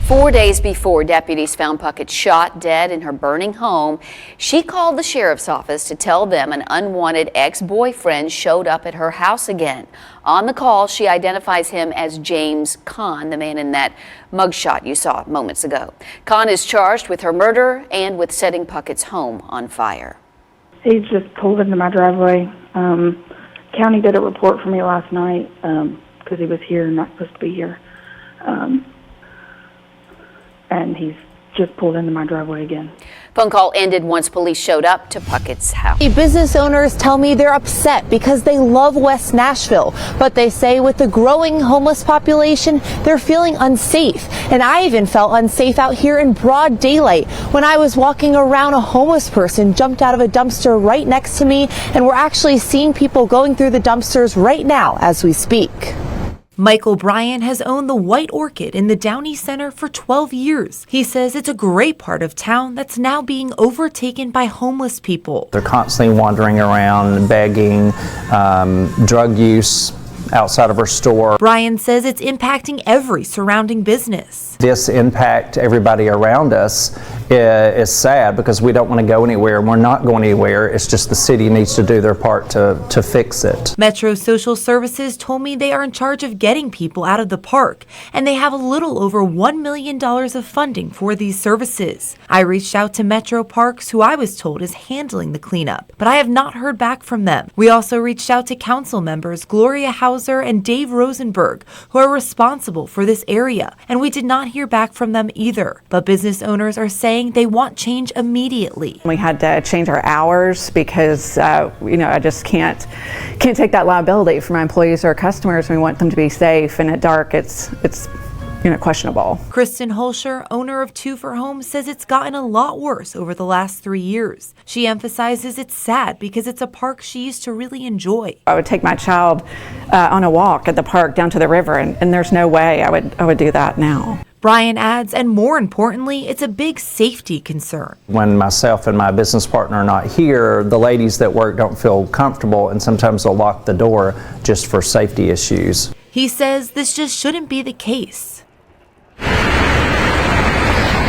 4 days before deputies found Puckett shot dead in her burning home, she called the sheriff's office to tell them an unwanted ex-boyfriend showed up at her house again. On the call, she identifies him as Jackson Conn, the man in that mugshot you saw moments ago. Conn is charged with her murder and with setting Puckett's home on fire. He just pulled into my driveway. County did a report for me last night because he was here, not supposed to be here. And he's just pulled into my driveway again. Phone call ended once police showed up to Puckett's house. Business owners tell me they're upset because they love West Nashville, but they say with the growing homeless population, they're feeling unsafe. And I even felt unsafe out here in broad daylight when I was walking around. A homeless person jumped out of a dumpster right next to me, and we're actually seeing people going through the dumpsters right now as we speak. Michael Bryan has owned the White Orchid in the Downey Center for 12 years. He says it's a great part of town that's now being overtaken by homeless people. They're constantly wandering around, begging, drug use outside of our store. Bryan says it's impacting every surrounding business. This impact everybody around us is sad because we don't want to go anywhere. We're not going anywhere. It's just the city needs to do their part to fix it. Metro Social Services told me they are in charge of getting people out of the park, and they have a little over $1 million of funding for these services. I reached out to Metro Parks, who I was told is handling the cleanup, but I have not heard back from them. We also reached out to council members Gloria Hauser and Dave Rosenberg, who are responsible for this area, and we did not hear back from them either. But business owners are saying they want change immediately. We had to change our hours because I just can't take that liability for my employees or customers. We want them to be safe, and at dark it's questionable. Kristen Holscher, owner of Two for Homes, says it's gotten a lot worse over the last 3 years. She emphasizes it's sad because it's a park she used to really enjoy. I would take my child on a walk at the park down to the river, and there's no way I would do that now. Bryan adds, and more importantly, it's a big safety concern. When myself and my business partner are not here, the ladies that work don't feel comfortable, and sometimes they'll lock the door just for safety issues. He says this just shouldn't be the case.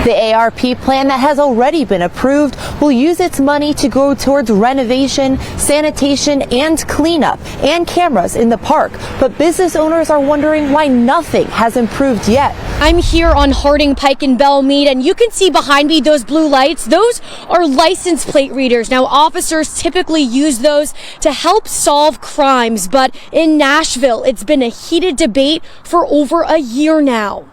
The ARP plan that has already been approved will use its money to go towards renovation, sanitation, and cleanup, and cameras in the park. But business owners are wondering why nothing has improved yet. I'm here on Harding Pike in Belmead, and you can see behind me those blue lights. Those are license plate readers. Now, officers typically use those to help solve crimes, but in Nashville, it's been a heated debate for over a year now.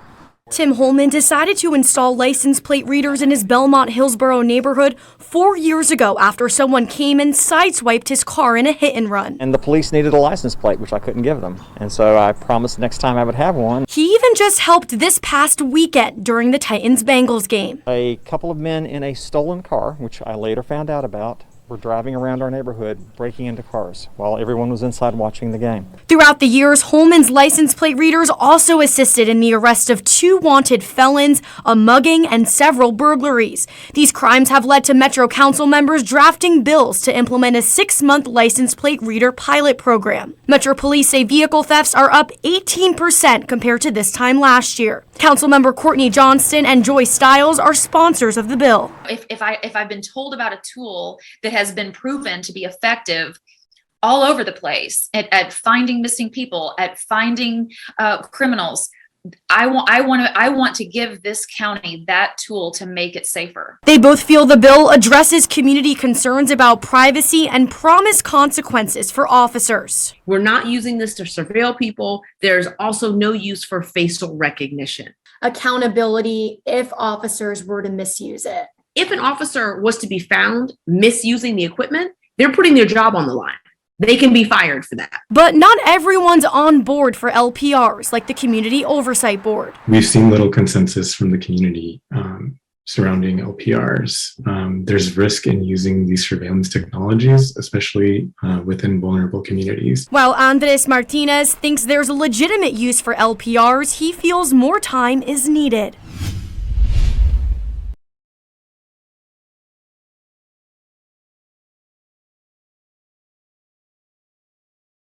Tim Holman decided to install license plate readers in his Belmont Hillsborough neighborhood 4 years ago after someone came and sideswiped his car in a hit and run. And the police needed a license plate, which I couldn't give them. And so I promised next time I would have one. He even just helped this past weekend during the Titans-Bengals game. A couple of men in a stolen car, which I later found out about, were driving around our neighborhood, breaking into cars while everyone was inside watching the game. Throughout the years, Holman's license plate readers also assisted in the arrest of 2 wanted felons, a mugging, and several burglaries. These crimes have led to Metro Council members drafting bills to implement a 6-month license plate reader pilot program. Metro Police say vehicle thefts are up 18% compared to this time last year. Councilmember Courtney Johnston and Joy Stiles are sponsors of the bill. If I've been told about a tool that has been proven to be effective all over the place at finding missing people, at finding criminals, I want to give this county that tool to make it safer. They both feel the bill addresses community concerns about privacy and promise consequences for officers. We're not using this to surveil people. There's also no use for facial recognition. Accountability if officers were to misuse it. If an officer was to be found misusing the equipment, they're putting their job on the line. They can be fired for that. But not everyone's on board for LPRs, like the Community Oversight Board. We've seen little consensus from the community surrounding LPRs. There's risk in using these surveillance technologies, especially within vulnerable communities. While Andres Martinez thinks there's a legitimate use for LPRs, he feels more time is needed.